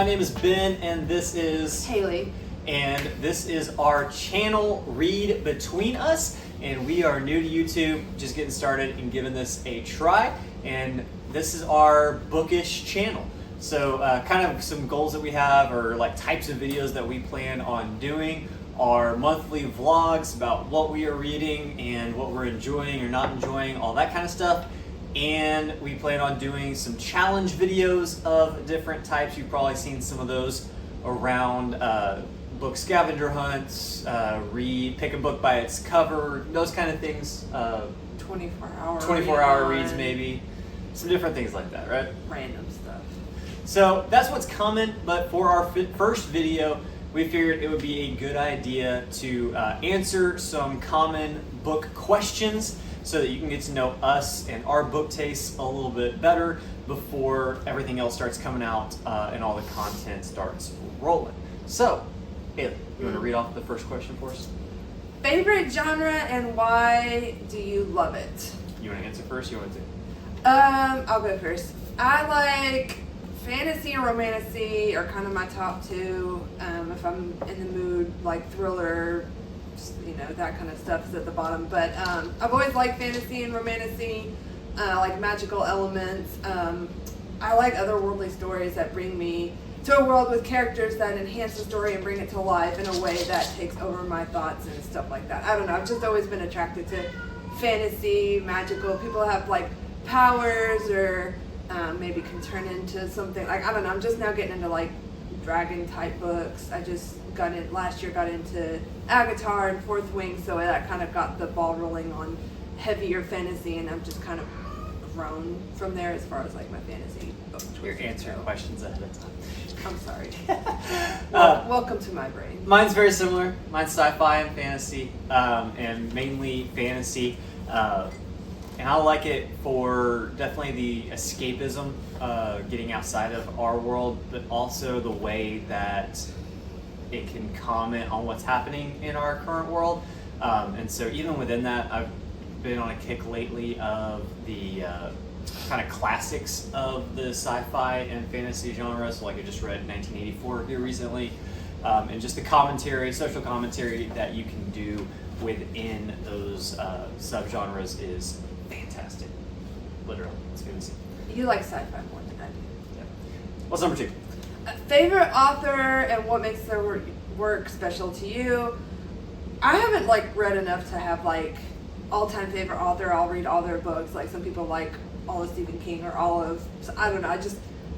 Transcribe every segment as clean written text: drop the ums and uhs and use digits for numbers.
name is Ben, and this is Haley. And this is our channel, Read Between Us, and we are new to YouTube, just getting started and giving this a try. And this is our bookish channel. So kind of some goals that we have, or like types of videos that we plan on doing, are monthly vlogs about what we are reading and what we're enjoying or not enjoying, all that kind of stuff. And we plan on doing some challenge videos of different types. You've probably seen some of those around book scavenger hunts, pick a book by its cover, those kind of things. 24-hour reads maybe. Some different things like that, right? Random stuff. So that's what's coming, but for our first video, we figured it would be a good idea to answer some common book questions so that you can get to know us and our book tastes a little bit better before everything else starts coming out and all the content starts rolling. So, Haley, you want to read off the first question for us? Favorite genre and why do you love it? You want to answer first? You want to? I'll go first. I like fantasy and romantasy are kind of my top two. If I'm in the mood, like thriller, that kind of stuff is at the bottom. But I've always liked fantasy and romantasy, like magical elements. I like otherworldly stories that bring me to a world with characters that enhance the story and bring it to life in a way that takes over my thoughts and stuff like that. I don't know. I've just always been attracted to fantasy, magical. People have like powers or maybe can turn into something. Like, I don't know. I'm just now getting into like dragon type books. I just last year got into Avatar and Fourth Wing, so that kind of got the ball rolling on heavier fantasy, and I've just kind of grown from there as far as like my fantasy book choices. You're answering questions ahead of time. I'm sorry. Welcome to my brain. Mine's very similar. Mine's sci-fi and fantasy, and mainly fantasy. And I like it for definitely the escapism, getting outside of our world, but also the way that it can comment on what's happening in our current world. And so even within that, I've been on a kick lately of the kind of classics of the sci-fi and fantasy genre. So like I just read 1984 here recently, and just the commentary, social commentary that you can do within those subgenres is fantastic. Literally, it's fantasy. You like sci-fi more than I do. Yeah. What's number two? Favorite author and what makes their work special to you? I haven't like read enough to have like all-time favorite author. I'll read all their books. Like some people like all of Stephen King or all of, I don't know.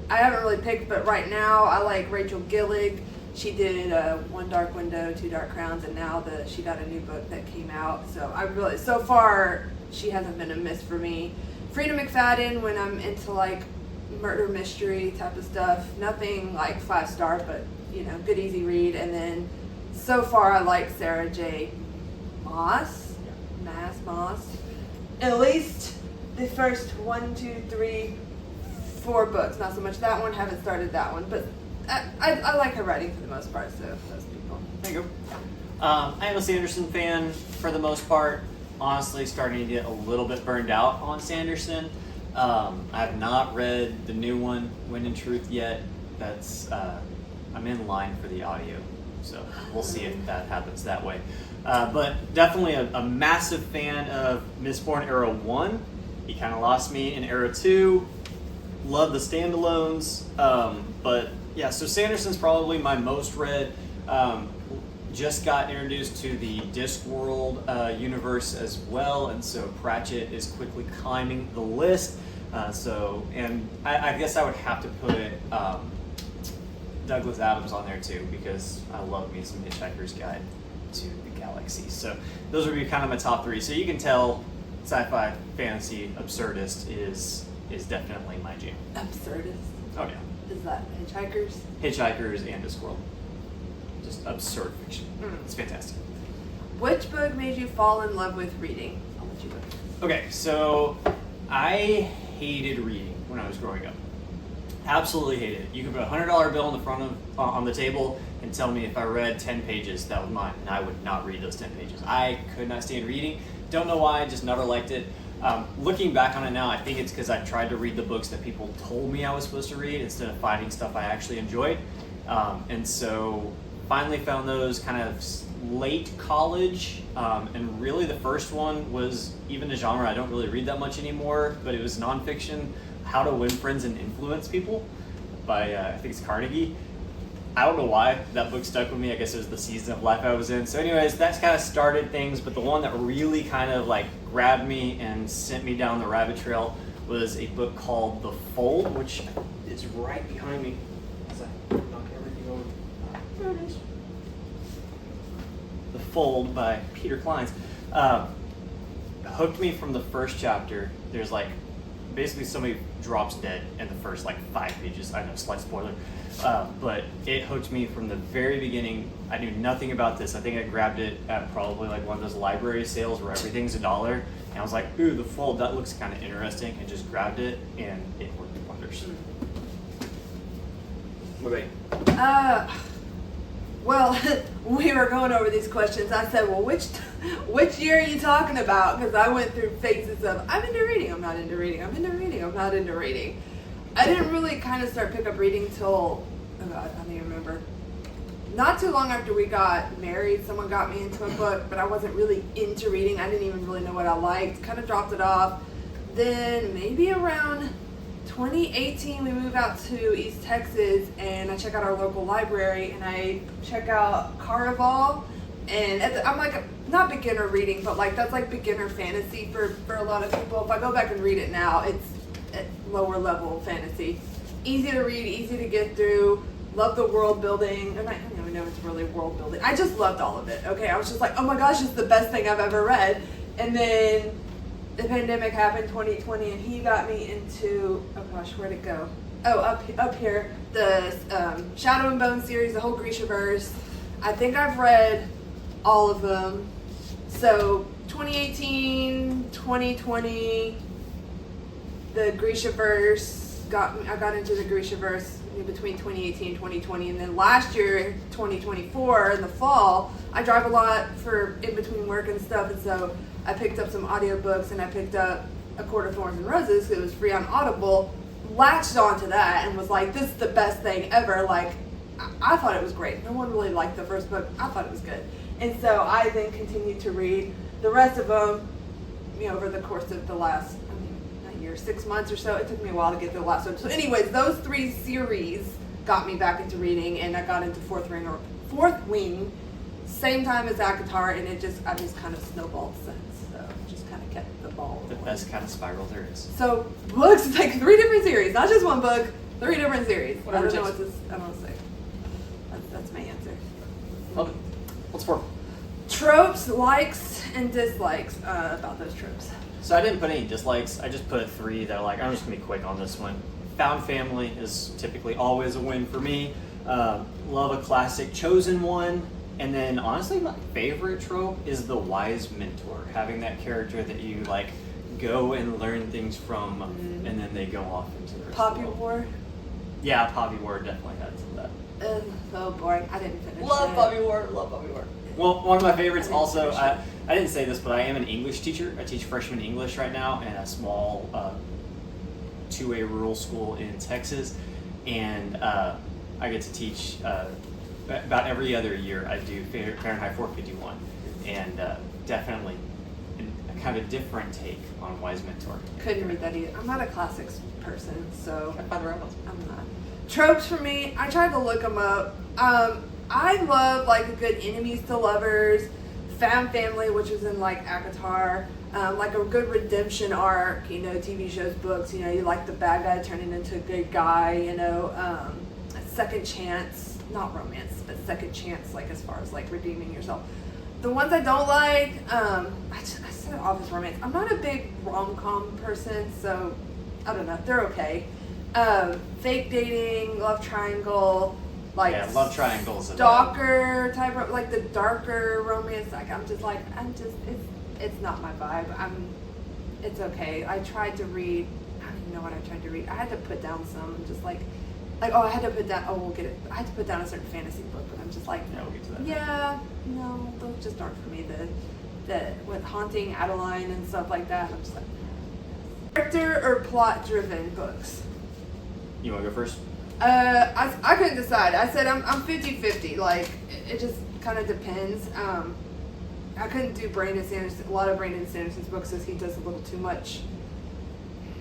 I haven't really picked, but right now I like Rachel Gillig. She did One Dark Window, Two Dark Crowns, and now she got a new book that came out. So so far she hasn't been a miss for me. Frida McFadden when I'm into like murder mystery type of stuff. Nothing like 5-star, but good easy read. And then so far I like Sarah J. Maas. At least the first 1, 2, 3, 4 books. Not so much that one. Haven't started that one, but I like her writing for the most part. So those people. There you go. I am a Sanderson fan for the most part. Honestly, starting to get a little bit burned out on Sanderson. I have not read the new one, Wind and Truth, yet. I'm in line for the audio, so we'll see if that happens that way. But definitely a massive fan of Mistborn Era 1. He kind of lost me in Era 2. Love the standalones. But yeah, so Sanderson's probably my most read. Just got introduced to the Discworld universe as well, and so Pratchett is quickly climbing the list. And I guess I would have to put Douglas Adams on there too, because I love me some Hitchhiker's Guide to the Galaxy. So those would be kind of my top 3. So you can tell sci-fi, fantasy, absurdist is definitely my jam. Absurdist? Oh yeah. Is that Hitchhikers? Hitchhikers and Discworld. Just absurd fiction. It's fantastic. Which book made you fall in love with reading? I'll let you go. Okay, so I hated reading when I was growing up. Absolutely hated it. You could put a $100 bill in the front of on the table and tell me if I read 10 pages, that was mine, and I would not read those 10 pages. I could not stand reading. Don't know why, just never liked it. Looking back on it now, I think it's because I tried to read the books that people told me I was supposed to read instead of finding stuff I actually enjoyed. And so finally found those kind of late college, and really the first one was even a genre I don't really read that much anymore, but it was nonfiction, How to Win Friends and Influence People by, I think it's Carnegie. I don't know why that book stuck with me. I guess it was the season of life I was in. So anyways, that's kind of started things, but the one that really kind of like grabbed me and sent me down the rabbit trail was a book called The Fold, which is right behind me as I knock everything over. There it is. The Fold by Peter Kleins. Hooked me from the first chapter. There's like basically somebody drops dead in the first like 5 pages. I know, slight spoiler. But it hooked me from the very beginning. I knew nothing about this. I think I grabbed it at probably like one of those library sales where everything's $1. And I was like, ooh, The Fold, that looks kind of interesting. And just grabbed it, and it worked wonders. What about you? Well, we were going over these questions. I said, well, which year are you talking about? Because I went through phases of, I'm into reading, I'm not into reading, I'm into reading, I'm not into reading. I didn't really kind of pick up reading till, oh God, I don't even remember. Not too long after we got married, someone got me into a book, but I wasn't really into reading. I didn't even really know what I liked. Kind of dropped it off. Then maybe around 2018, we moved out to East Texas, and I check out our local library, and I check out Caraval, and I'm like, not beginner reading, but like that's like beginner fantasy for a lot of people. If I go back and read it now, it's at lower level fantasy. Easy to read, easy to get through. Love the world building, and I don't even know if it's really world building. I just loved all of it. Okay, I was just like, oh my gosh, it's the best thing I've ever read. And then the pandemic happened, 2020, and he got me into, oh gosh, where'd it go? Oh, up here, the Shadow and Bone series, the whole Grishaverse. I think I've read all of them. So 2018, 2020, the Grishaverse I got into the Grishaverse between 2018 and 2020, and then last year, 2024, in the fall, I drive a lot for in between work and stuff, and so I picked up some audiobooks, and I picked up A Court of Thorns and Roses, because it was free on Audible, latched onto that, and was like, this is the best thing ever. Like, I thought it was great. No one really liked the first book. I thought it was good. And so I then continued to read the rest of them, over the course of the last, 6 months or so. It took me a while to get through the last one. So anyways, those 3 series got me back into reading, and I got into Fourth Wing, same time as ACOTAR, and I just kind of snowballed since. So just kind of kept the ball rolling. The best kind of spiral there is. So books, it's like 3 different series, not just one book, 3 different series. Whatever I don't know what to say. That's my answer. Love it. What's 4? Tropes, likes, and dislikes about those tropes. So I didn't put any dislikes. I just put 3 that are like, I'm just gonna be quick on this one. Found family is typically always a win for me. Love a classic chosen one. And then honestly, my favorite trope is the wise mentor. Having that character that you like go and learn things from, and then they go off into the rest Poppy of the world. War. Yeah, Poppy War definitely had some of that. So boring. I didn't finish Love it. Poppy War. Love Poppy War. Well, one of my favorites also, I didn't say this, but I am an English teacher. I teach freshman English right now in a small 2A rural school in Texas. And I get to teach about every other year. I do Fahrenheit 451. And definitely a kind of different take on Wise Mentor. Couldn't read that either. I'm not a classics person, so I find the right ones. I'm not. Tropes for me, I tried to look them up. I love like a good enemies to lovers, found family, which is in like ACOTAR, like a good redemption arc, TV shows, books, you like the bad guy turning into a good guy, a second chance, not romance, but second chance, like as far as like redeeming yourself. The ones I don't like, I said office romance. I'm not a big rom-com person, so I don't know, they're okay. Fake dating, love triangle, like love triangles. Stalker type of, like the darker romance. Like it's not my vibe. It's okay. I tried to read. I don't even know what I tried to read. I had to put down some, just like I had to put down. Oh, we'll get it. I had to put down a certain fantasy book, but I'm just like, yeah, we'll get to that. Yeah, no, those just aren't for me. The with Haunting Adeline and stuff like that. I'm just like, character or plot driven books. You want to go first? I couldn't decide. I said I'm 50-50. Like it just kind of depends. I couldn't do a lot of Brandon Sanderson's books because he does a little too much.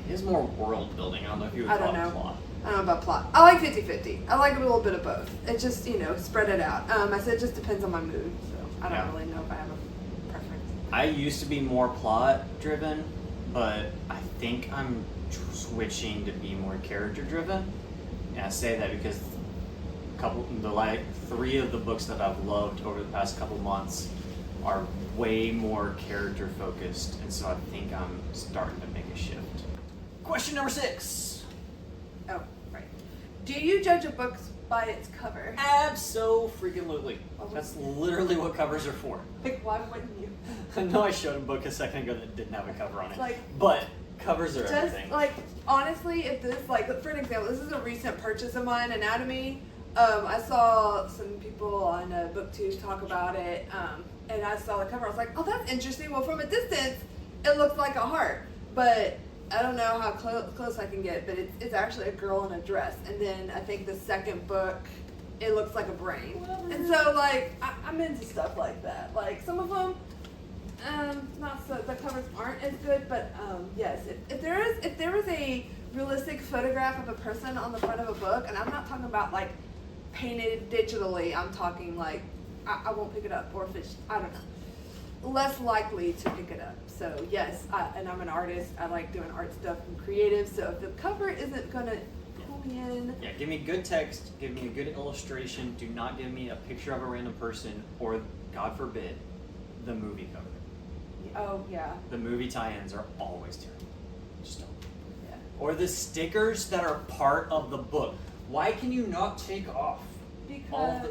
It's more world building. I don't know if you would I call don't it know. plot. I don't know about plot. I like 50-50. I like a little bit of both. It just, spread it out. I said it just depends on my mood. So I don't really know if I have a preference. I used to be more plot driven, but I think I'm switching to be more character driven. And I say that because three of the books that I've loved over the past couple months are way more character focused, and so I think I'm starting to make a shift. Question number 6. Oh, right. Do you judge a book by its cover? Abso-freaking-lutely. That's literally what covers are for. Like, why wouldn't you? I know I showed a book a second ago that didn't have a cover on it, Like, but covers are just everything. like honestly, if this for an example, this is a recent purchase of mine, Anatomy. I saw some people on BookTube talk about it, and I saw the cover. I was like, oh, that's interesting. Well, from a distance, it looks like a heart, but I don't know how close I can get. But it's actually a girl in a dress, and then I think the second book, it looks like a brain. And so like I'm into stuff like that. Like some of them. Not so. The covers aren't as good, but yes, if there is a realistic photograph of a person on the front of a book, and I'm not talking about like painted digitally, I'm talking like I won't pick it up, or if it's I don't know, less likely to pick it up. So yes, and I'm an artist. I like doing art stuff and creative. So if the cover isn't gonna pull me in, Yeah, give me good text. Give me a good illustration. Do not give me a picture of a random person, or God forbid, the movie cover. oh yeah, The movie tie-ins are always terrible. Just don't. yeah. Or the stickers that are part of the book. Why can you not take off all of the?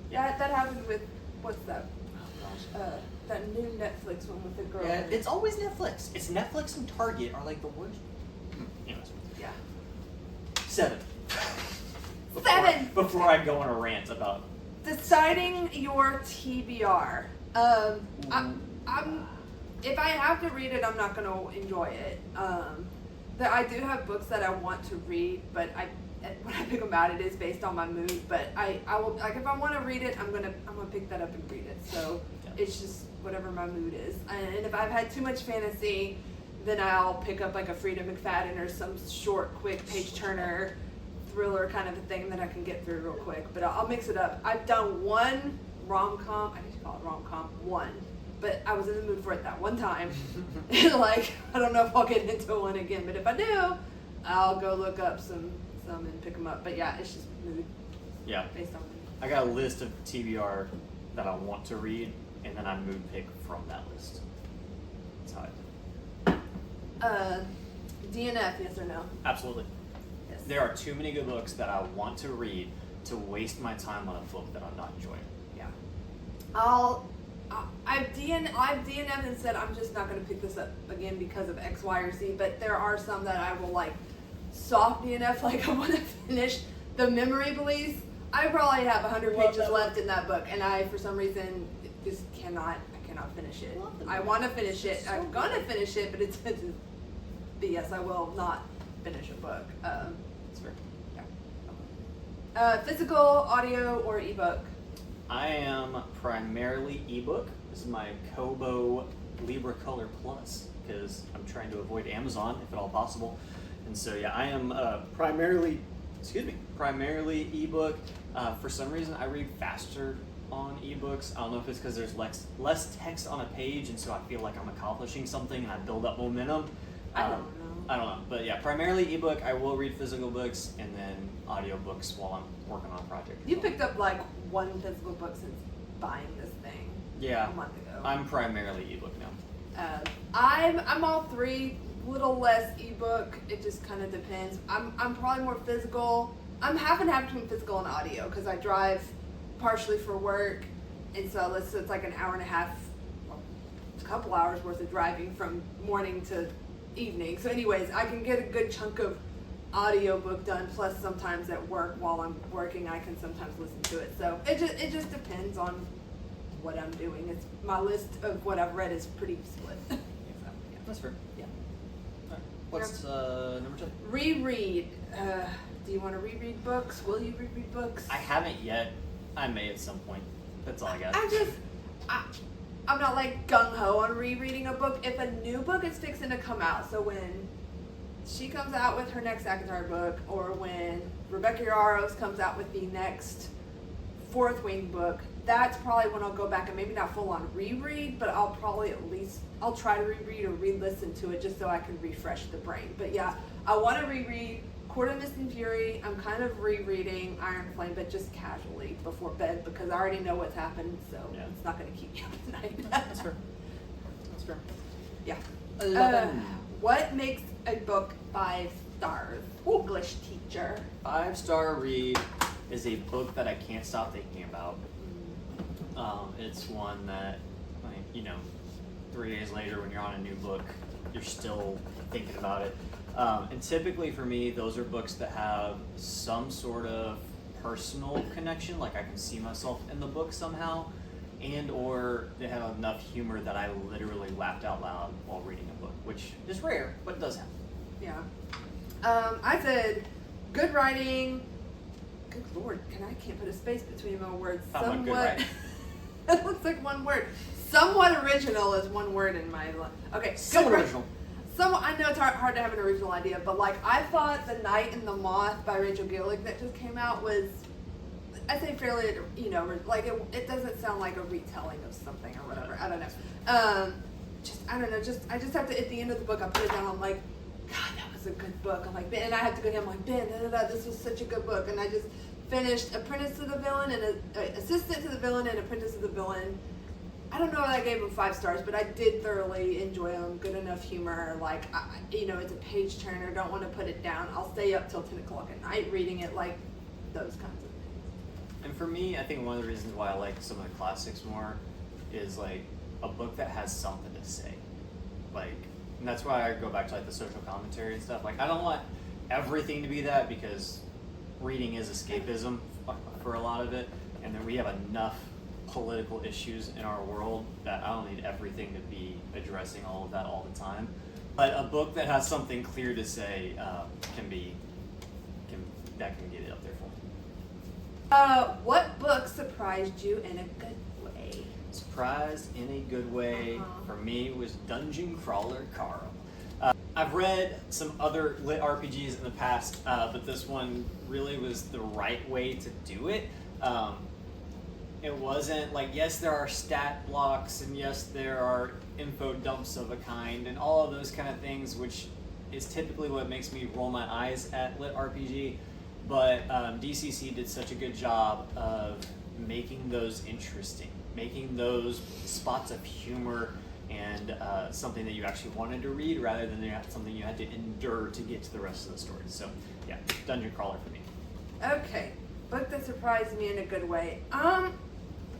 Because that happened with what's that? Oh gosh. That new Netflix one with the girl. Yeah, in it. it's always Netflix. It's Netflix and Target are like the worst. Anyways, Yeah. 7. 7! Before I go on a rant about. Deciding your TBR. I'm if I have to read it, I'm not going to enjoy it. I do have books that I want to read, but when I pick them out, it is based on my mood. But I will, like, if I want to read it, I'm gonna pick that up and read it. So it's just whatever my mood is. And if I've had too much fantasy, then I'll pick up like a Frida McFadden or some short, quick page turner thriller kind of a thing that I can get through real quick. But I'll mix it up. I've done one rom-com. I used to call it rom-com. One. But I was in the mood for it that one time. Like, I don't know if I'll get into one again. But if I do, I'll go look up some and pick them up. But yeah, it's just mood. Yeah. Based on mood. I got a list of TBR that I want to read, and then I mood pick from that list. That's how I do. DNF, yes or no? Absolutely. Yes. There are too many good books that I want to read to waste my time on a book that I'm not enjoying. Yeah. I've DNF'd and said I'm just not going to pick this up again because of X, Y, or Z. But there are some that I will like soft DNF. Like I want to finish The Memory Police. I probably have 100 pages left in that book, and I, for some reason, just cannot finish it. I want to finish it. I'm going to finish it, but it's but yes, I will not finish a book. That's fair. Yeah. Physical, audio, or ebook? I am primarily ebook. This is my Kobo Libra Color Plus because I'm trying to avoid Amazon if at all possible. And so yeah, I am primarily ebook. For some reason, I read faster on ebooks. I don't know if it's because there's less text on a page, and so I feel like I'm accomplishing something and I build up momentum. I don't know. I don't know, but yeah, primarily ebook. I will read physical books and then audiobooks while I'm working on a project. You picked up like one physical book since buying this thing. Yeah, A month ago. I'm primarily ebook now. I'm all three. Little less ebook. It just kind of depends. I'm probably more physical. I'm half and half between physical and audio because I drive partially for work, and so it's like an hour and a half, well, a couple hours worth of driving from morning to evening. So anyways, I can get a good chunk of audiobook done, plus sometimes at work while I'm working I can sometimes listen to it. So it just depends on what I'm doing. It's my list of what I've read is pretty split. So, yeah. That's fair. Yeah. All right. What's number 2? Reread. Do you want to reread books? Will you reread books? I haven't yet. I may at some point. That's all I got. I'm not like gung ho on rereading a book. If a new book is fixing to come out, so when she comes out with her next ACOTAR book, or when Rebecca Yarros comes out with the next Fourth Wing book, that's probably when I'll go back and maybe not full on reread, but I'll probably I'll try to reread or re-listen to it just so I can refresh the brain. But yeah, I want to reread Court of Mist and Fury. I'm kind of rereading Iron Flame, but just casually before bed because I already know what's happened, so it's not going to keep me up at night. That's fair. That's fair. Yeah. 11. What makes a book 5 stars? English teacher. 5-star read is a book that I can't stop thinking about. It's one that, like, 3 days later when you're on a new book, you're still thinking about it. And typically for me, those are books that have some sort of personal connection, like I can see myself in the book somehow, and or they have enough humor that I literally laughed out loud while reading a book, which is rare, but it does happen. Yeah. I said good writing. Good Lord, I can't put a space between my words. Good writing. It looks like one word. Somewhat original is one word in my life. Okay. Somewhat original. I know it's hard to have an original idea, but like I thought The Night and the Moth by Rachel Gillig that just came out was, I say fairly, like it doesn't sound like a retelling of something or whatever. I don't know. I don't know. I just have to, at the end of the book, I put it down. I'm like, God, that was a good book. I'm like, Ben, and I have to go to him. I'm like, Ben, this was such a good book. And I just finished Apprentice to the Villain and Assistant to the Villain and Apprentice to the Villain. I don't know if I gave them 5 stars, but I did thoroughly enjoy them. Good enough humor. Like, it's a page turner. Don't want to put it down. I'll stay up till 10 o'clock at night reading it, like those kinds of things. And for me, I think one of the reasons why I like some of the classics more is like a book that has something to say. Like, and that's why I go back to like the social commentary and stuff. Like, I don't want everything to be that because reading is escapism for a lot of it, and then we have enough political issues in our world that I don't need everything to be addressing all of that all the time. But a book that has something clear to say can get it up there for me. What book surprised you in a good way? Surprised in a good way for me was Dungeon Crawler Carl. I've read some other lit RPGs in the past, but this one really was the right way to do it. It wasn't like, yes, there are stat blocks, and yes, there are info dumps of a kind, and all of those kind of things, which is typically what makes me roll my eyes at lit RPG. But DCC did such a good job of making those interesting, making those spots of humor and something that you actually wanted to read rather than something you had to endure to get to the rest of the story. So yeah, Dungeon Crawler for me. Okay, book that surprised me in a good way.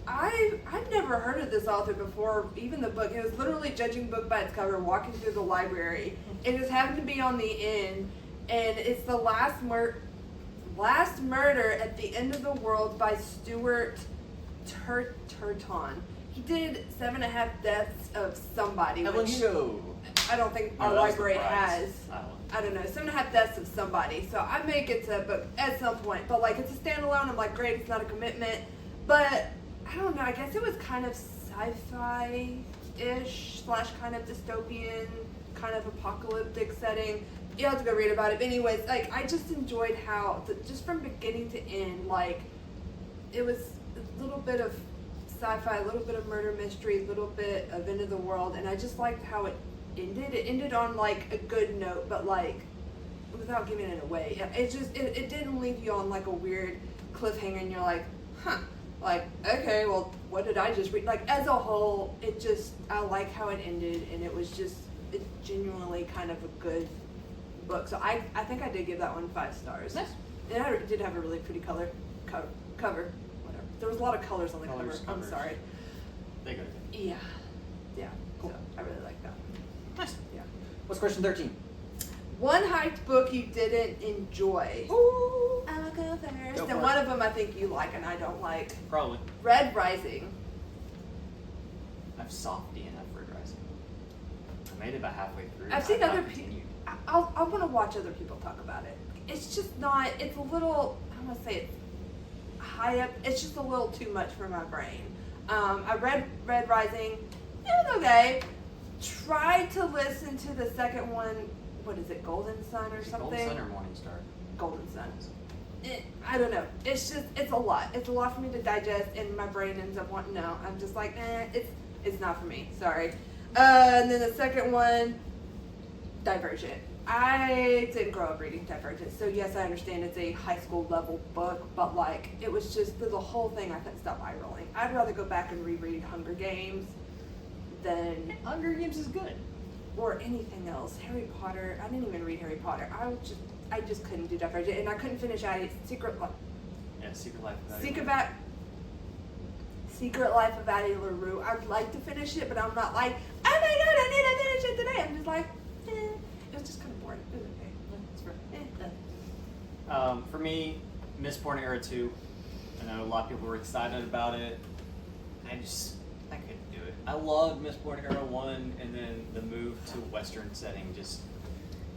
I've never heard of this author before, even the book. It was literally judging book by its cover, walking through the library. It just happened to be on the end, and it's The Last Murder at the End of the World by Stuart Turton. He did 7.5 Deaths of Somebody. Which I don't think our library has. I don't know, 7.5 Deaths of Somebody. So I may get to that book at some point. But like, it's a standalone. I'm like, great, it's not a commitment. But I don't know, I guess it was kind of sci-fi-ish / kind of dystopian, kind of apocalyptic setting. You have to go read about it. But anyways, like, I just enjoyed how, just from beginning to end, like, it was a little bit of sci-fi, a little bit of murder mystery, a little bit of end of the world, and I just liked how it ended. It ended on, like, a good note, but, like, without giving it away. It just, it didn't leave you on, like, a weird cliffhanger, and you're like, huh. Like, okay, well, what did I just read? Like, as a whole, I like how it ended, and it's genuinely kind of a good book. So I think I did give that one 5 stars. Nice. It did have a really pretty cover. Whatever. There was a lot of colors on the cover. Covers. I'm sorry. They go. Yeah. Cool. So I really like that. Nice. Yeah. What's question 13? One hyped book you didn't enjoy. Ooh. I'll go first. Go And for one it. of them I think you like and I don't like. Probably. Red Rising. I've soft DNF Red Rising. I made it about halfway through. I've seen not other people. continued. I want to watch other people talk about it. it's just not. It's a little. I don't want to say it's high up. It's just a little too much for my brain. I read Red Rising. It was okay. Tried to listen to the second one. What is it, Golden Sun or something? Golden Sun or Morning Star? Golden Sun. I don't know. It's a lot. It's a lot for me to digest, and my brain ends up wanting. No, I'm just like, it's not for me. Sorry. And then the second one, Divergent. I didn't grow up reading Divergent, so yes, I understand it's a high school level book, but like, it was just through the whole thing, I couldn't stop eye rolling. I'd rather go back and reread Hunger Games than Hunger Games is good. or anything else. Harry Potter. I didn't even read Harry Potter. I just couldn't do Divergent, and I couldn't finish Secret Life of Addie LaRue. I'd like to finish it, but I'm not like, oh my god, I need to finish it today. I'm just like, it was just kind of boring. It was okay. That's fair. For me, Mistborn Era 2. I know a lot of people were excited about it. I couldn't do it. I loved Mistborn Era 1, and then the move to Western setting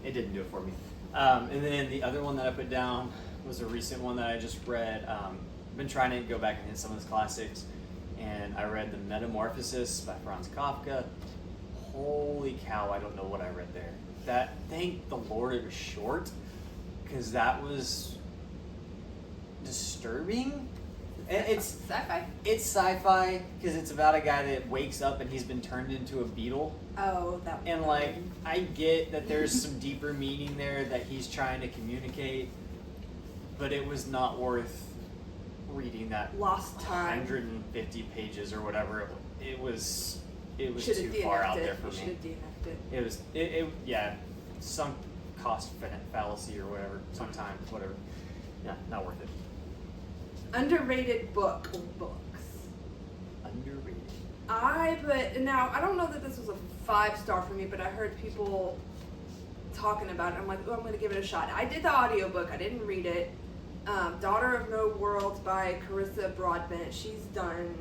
it didn't do it for me. And then the other one that I put down was a recent one that I just read. I've been trying to go back and hit some of his classics, and I read The Metamorphosis by Franz Kafka. Holy cow, I don't know what I read there. Thank the Lord it was short, because that was disturbing. It's sci-fi. It's sci-fi because it's about a guy that wakes up and he's been turned into a beetle. Oh, that. And like, I get that there's some deeper meaning there that he's trying to communicate, but it was not worth reading that Lost time. 150 pages or whatever. It was Should've too far DNF'd out it. there for You me. should have DNF'd it. It was yeah, some cost fallacy or whatever, sometimes whatever. Yeah, not worth it. Underrated book or books. Underrated. Now I don't know that this was a 5-star for me, but I heard people talking about it. I'm like, oh, I'm going to give it a shot. I did the audiobook. I didn't read it. Daughter of No Worlds by Carissa Broadbent. She's done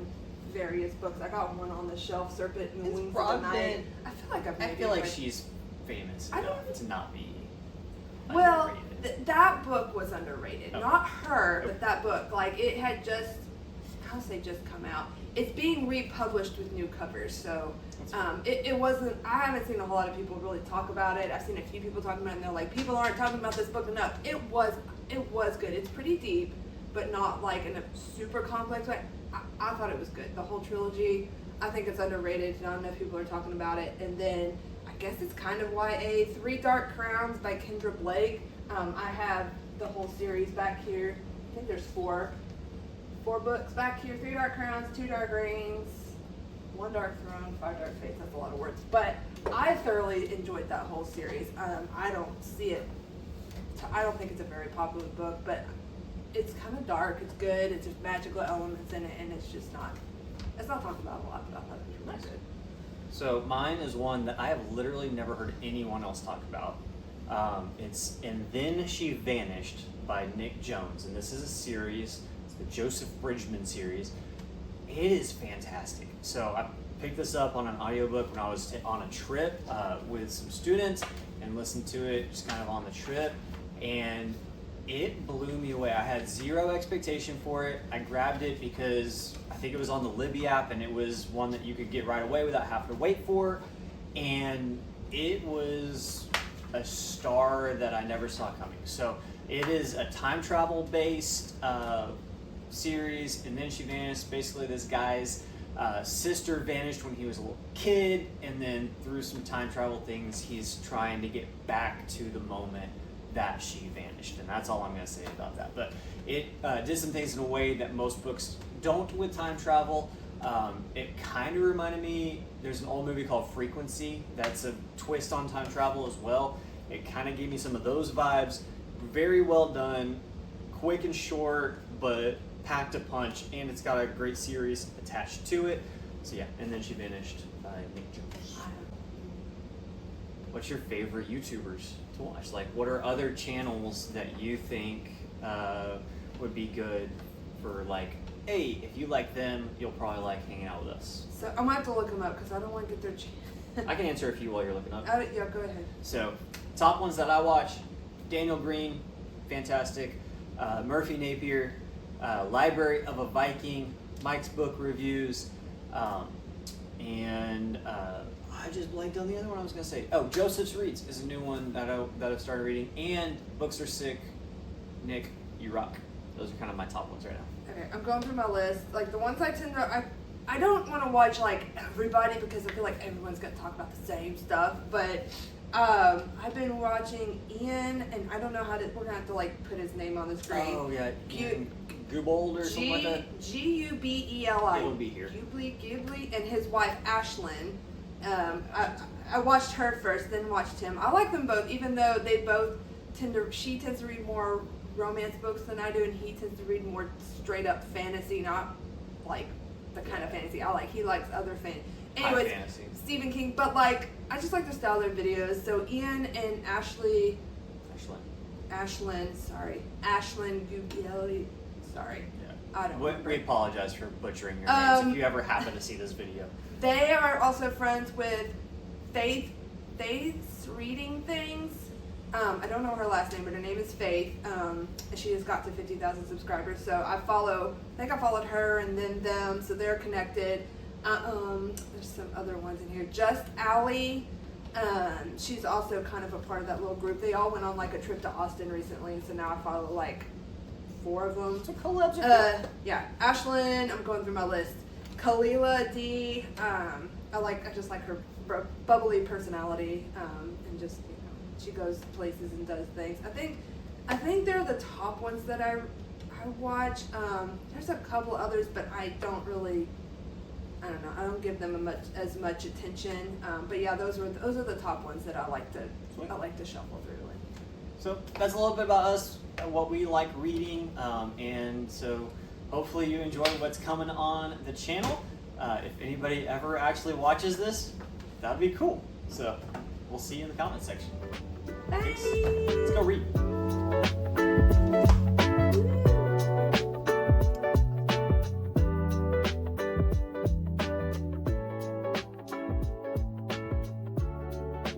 various books. I got one on the shelf, Serpent and the Is Wings of the Broadbent- Night. I feel like I feel like she's famous I don't- enough to not be Well, underrated. that book was underrated. Oh. Not her, Okay. but that book. Like, it had just, I'll say just come out. It's being republished with new covers, so it wasn't, I haven't seen a whole lot of people really talk about it. I've seen a few people talking about it, and they're like, people aren't talking about this book enough. It was good. It's pretty deep, but not like in a super complex way. I thought it was good. The whole trilogy, I think it's underrated. Not enough people are talking about it. And then, I guess it's kind of YA, 3 Dark Crowns by Kendra Blake. I have the whole series back here. I think there's four books back here. 3 Dark Crowns, 2 Dark Rings, 1 Dark Throne, 5 Dark Fates. That's a lot of words. But I thoroughly enjoyed that whole series. I don't think it's a very popular book, but it's kind of dark. It's good. It's just magical elements in it, and it's not talked about a lot, but I thought it was really good. So mine is one that I have literally never heard anyone else talk about. It's And Then She Vanished by Nick Jones, and this is a series. It's the Joseph Bridgman series. It is fantastic. So I picked this up on an audiobook when I was on a trip with some students and listened to it just kind of on the trip, and it blew me away. I had zero expectation for it. I grabbed it because I think it was on the Libby app, and it was one that you could get right away without having to wait for, and it was a star that I never saw coming. So it is a time travel based series, and then she vanished. Basically, this guy's sister vanished when he was a little kid, and then through some time travel things, he's trying to get back to the moment that she vanished, and that's all I'm going to say about that. But it did some things in a way that most books don't with time travel. It kind of reminded me, there's an old movie called Frequency that's a twist on time travel as well. It kind of gave me some of those vibes. Very well done, quick and short, but packed a punch, and it's got a great series attached to it. So yeah, And Then She Vanished by Nick Jones. What's your favorite YouTubers to watch? Like, what are other channels that you think would be good for, like, hey, if you like them, you'll probably like hanging out with us? So I'm gonna have to look them up because I don't want to get their channel. I can answer a few while you're looking up. Yeah, go ahead. So, top ones that I watch: Daniel Green, fantastic. Murphy Napier, Library of a Viking, Mike's book reviews, and I just blanked on the other one I was going to say. Oh, Joseph's Reads is a new one that I've started reading, and Books Are Sick, Nick, You Rock. Those are kind of my top ones right now. Okay, I'm going through my list. Like the ones I tend to, I don't want to watch like everybody because I feel like everyone's gonna talk about the same stuff. But I've been watching Ian, and I don't know how to. We're gonna have to like put his name on the screen. Oh yeah, Gubold or something like that. Gubeli. It'll be here. Ghibli, and his wife Ashlyn. I watched her first, then watched him. I like them both, even though they both tend to. She tends to read more romance books than I do, and he tends to read more straight up fantasy, not like the kind of fantasy I like. He likes other anyways, fantasy. Stephen King, but like I just like the style of their videos. So Ian and Ashlyn Gugeli, sorry. Yeah. I don't remember. We apologize for butchering your names if you ever happen to see this video. They are also friends with Faith's Reading Things. I don't know her last name, but her name is Faith. And she has got to 50,000 subscribers. So I think I followed her and then them, so they're connected. There's some other ones in here. Just Allie. She's also kind of a part of that little group. They all went on like a trip to Austin recently, and so now I follow like 4 of them. It's a collab. Yeah, Ashlyn. I'm going through my list. Kalila D. I just like her bubbly personality, and just she goes places and does things. I think they're the top ones that I watch. There's a couple others, but I don't really. I don't know. I don't give them as much attention. But yeah, those are the top ones that I like to shuffle through. So that's a little bit about us, what we like reading, and so hopefully you enjoy what's coming on the channel. If anybody ever actually watches this, that'd be cool. So we'll see you in the comment section. Bye. Thanks. Let's go read.